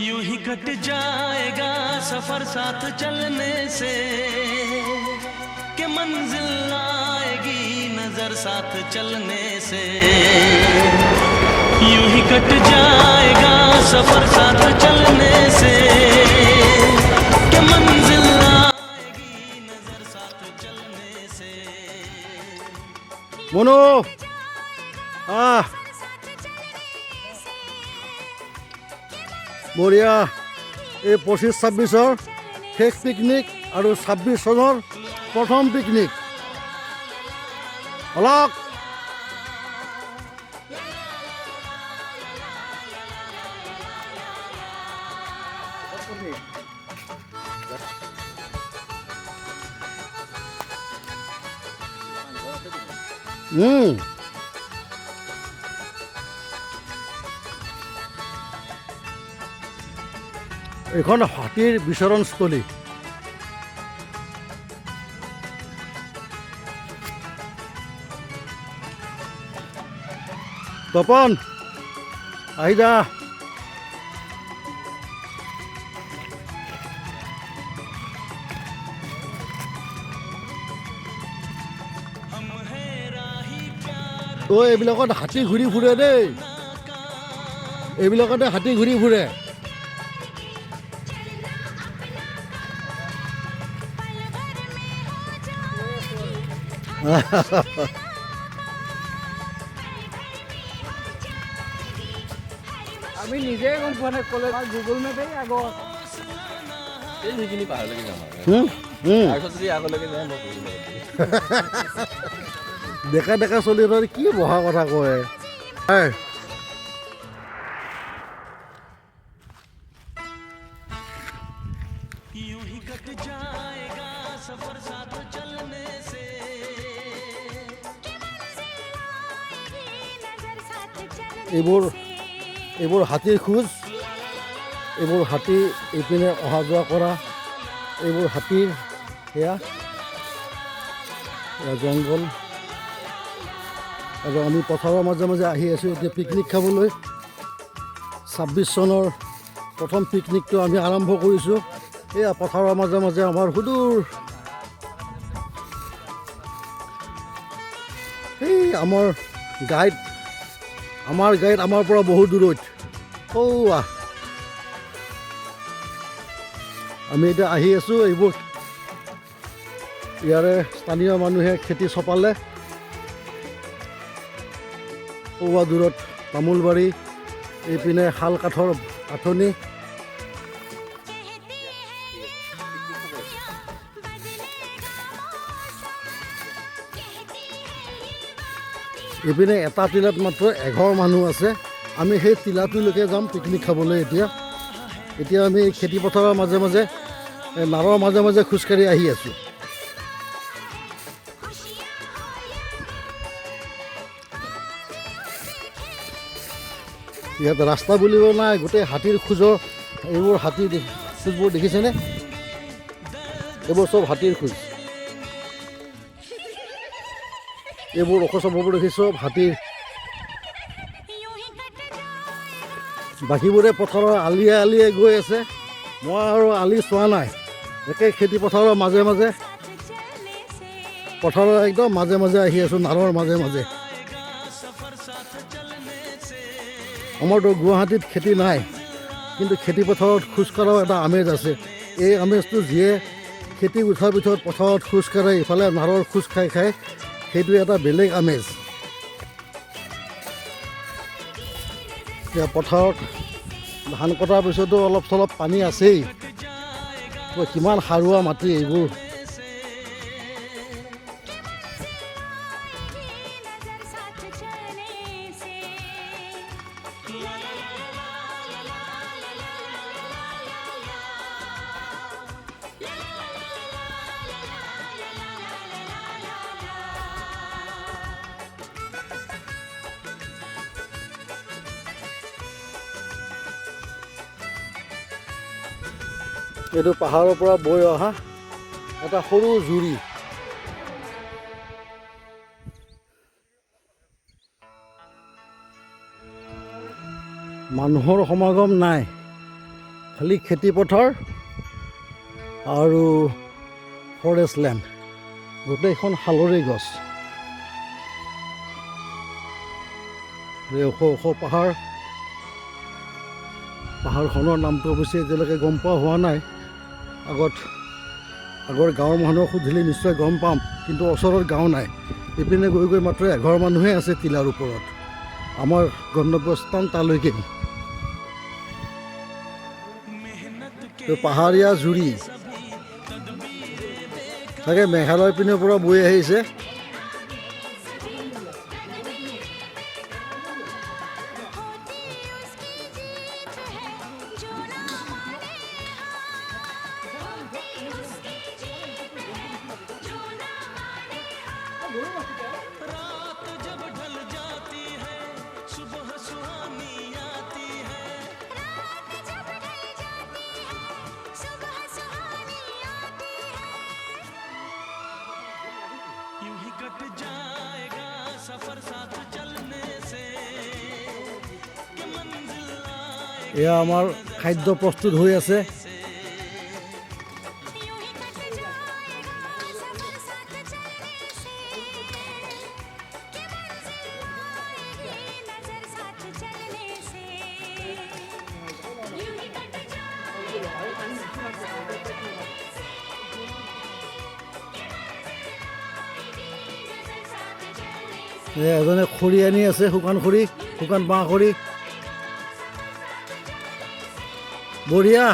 यूं ही कट जाएगा सफर साथ चलने से कि मंजिल आएगी नजर साथ चलने से यूं ही कट जाएगा सफर साथ चलने से कि मंजिल आएगी नजर साथ चलने से মনো বঢ়িয়া এই 25-26-ৰ শেষ পিকনিক আৰু 26 চনৰ প্ৰথম পিকনিক অলক এইখন হাতীৰ বিচৰণস্থলী তপন আহি যা এইবিলাকত হাতী ঘূৰি ফুৰে দেই এইবিলাকতে হাতী ঘূৰি ফুৰে আমি নিজে গম পোৱা নাই ক'লে গুগল মেপে আগত এই সেইখিনি পাহাৰলৈকে যাম তাৰপিছত যদি আগলৈকে যায় মই ডেকা ডেকা চলি কি বহা কথা কয় यूं ही कट जाएगा सफर साथ चलने से এইবোৰ হাতীৰ খোজ এইবোৰ হাতী এইপিনে অহা যোৱা কৰা এইবোৰ হাতীৰ সেয়া জংঘল আৰু আমি পথাৰৰ মাজে মাজে আহি আছোঁ এতিয়া পিকনিক খাবলৈ 26 চনৰ প্ৰথম পিকনিকটো আমি আৰম্ভ কৰিছোঁ এয়া পথাৰৰ মাজে মাজে আমাৰ সুদূৰ এই আমাৰ গাইড আমাৰ পৰা বহুত দূৰত আমি এতিয়া আহি আছোঁ এইবোৰ ইয়াৰে স্থানীয় মানুহে খেতি চপালে দূৰত তামোলবাৰী এইপিনে শাল কাঠৰ আঁঠনি এইপিনে এটা টিলাত মাত্ৰ 11 মানুহ আছে আমি সেই টিলাটোলৈকে যাম পিকনিক খাবলৈ এতিয়া আমি খেতিপথাৰৰ মাজে মাজে নাৰৰ মাজে মাজে খোজকাঢ়ি আহি আছোঁ ইয়াত ৰাস্তা বুলিব নাই গোটেই হাতীৰ খোজৰ এইবোৰ হাতীৰ খোজবোৰ দেখিছেনে এইবোৰ চব হাতীৰ খোজ এইবোৰ অকচবোৰ দেখি চব হাতীৰ বাকীবোৰে পথাৰৰ আলিয়ে আলিয়ে গৈ আছে মই আৰু আলি চোৱা নাই একে খেতিপথাৰৰ মাজে মাজে পথাৰৰ একদম মাজে মাজে আহি আছোঁ নাৰৰ মাজে মাজে আমাৰতো গুৱাহাটীত খেতি নাই কিন্তু খেতিপথাৰত খোজকঢ়াও এটা আমেজ আছে এই আমেজটো যিয়ে খেতি উঠাৰ পিছত পথাৰত খোজকাঢ়ে ইফালে নাৰৰ খোজ খাই খাই সেইটো এটা বেলেগ আমেজ এতিয়া পথাৰত ধান কটাৰ পিছতো অলপ চলপ পানী আছেই কিমান সাৰুৱা মাটি এইবোৰ এইটো পাহাৰৰ পৰা বৈ অহা এটা সৰু জুৰি মানুহৰ সমাগম নাই খালি খেতিপথাৰ আৰু ফৰেষ্ট লেণ্ড, গোটেইখন শালৰে গছ। ওখ ওখ পাহাৰখনৰ নামটো অৱশ্যে এতিয়ালৈকে গম পোৱা হোৱা নাই। আগৰ গাঁৱৰ মানুহক সুধিলে নিশ্চয় গম পাম, কিন্তু ওচৰত গাঁও নাই। ইপিনে গৈ গৈ মাত্ৰ এঘৰ মানুহে আছে টিলাৰ ওপৰত। আমাৰ গন্তব্যস্থান তালৈকে। পাহাৰীয়া জুৰি তাকে মেঘালয়ৰ পিনৰ পৰা বৈ আহিছে। এয়া আমাৰ খাদ্য প্ৰস্তুত হৈ আছে। এজনে খৰি আনি আছে, শুকান বাঁহ খৰি। বঢ়িয়া।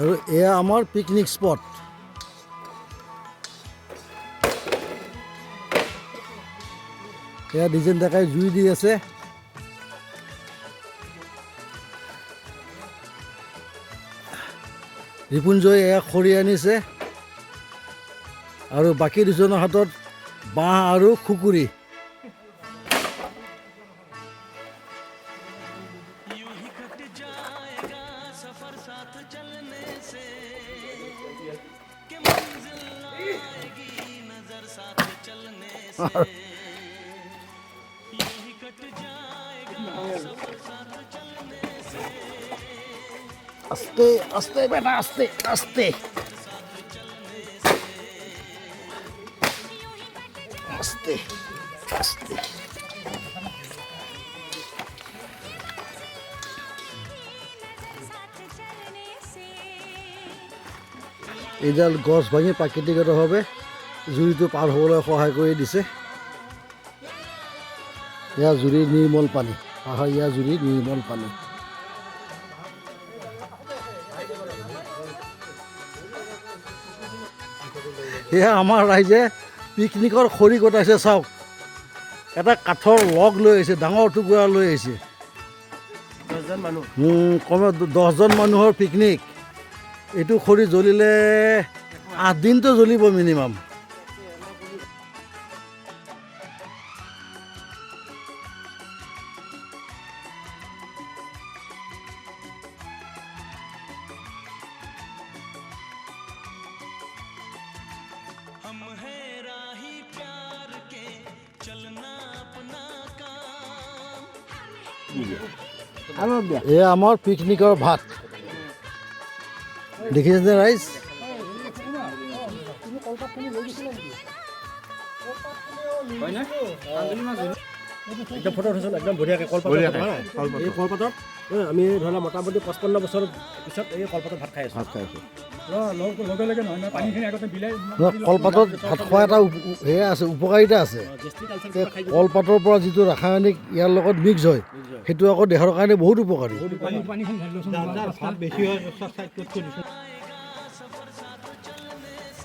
আৰু এয়া আমাৰ পিকনিক স্পট। এয়া ডিজাইন দেখাই জুই দি আছে। ৰিপুঞ্জয় এয়া খৰি আনিছে আৰু বাকী দুজনৰ হাতত বাঁহ আৰু খুকুৰি। আস্তে আস্তে বেটা, আস্তে আস্তে আস্তে আস্তে। এইডাল গছ ভাঙি প্ৰাকৃতিকভাৱে জুৰিটো পাৰ হ'বলৈ সহায় কৰি দিছে। এয়া জুৰিৰ নিৰ্মল পানী, পাহাৰীয়া জুৰিৰ নিৰ্মল পানী। সেয়া আমাৰ ৰাইজে পিকনিকৰ খৰি কটাইছে। চাওক, এটা কাঠৰ লগ লৈ আহিছে, ডাঙৰ টুকুৰা লৈ আহিছে। কমেও 10জন মানুহৰ পিকনিক। এইটো খৰি জ্বলিলে 8 দিনটো জ্বলিব মিনিমাম। এয়া আমাৰ পিকনিকৰ ভাত। দেখিছেনে ৰাইজ? ফটো উঠিছোঁ একদম বঢ়িয়াকৈ। কলপাতত এই কলপাতত আমি ধৰি লওক মোটামুটি 55 বছৰ পিছত এই কলপাতত ভাত খাই আছোঁ। কলপাতত ভাত খোৱা এটা সেয়া আছে, উপকাৰিতা আছে। কলপাতৰ পৰা যিটো ৰাসায়নিক ইয়াৰ লগত মিক্স হয়, সেইটো আকৌ দেহৰ কাৰণে বহুত উপকাৰী।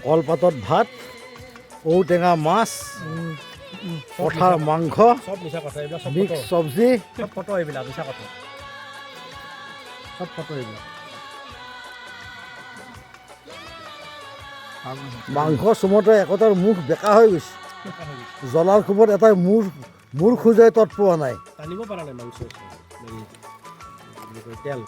কলপাতত ভাত, ঔটেঙা মাছ, পঠাৰ মাংস, মিক্স চব্জি, চব ফটো এইবিলাক মিছা কথা, চব ফটো এইবিলাক। মাংস চুমতে একোটাৰ মুখ বেকা হৈ গৈছে জ্বলাৰ কোবত এটাই মূৰ খোজাই তৎ পোৱা নাই টানিব পৰা নাই মাংস তেল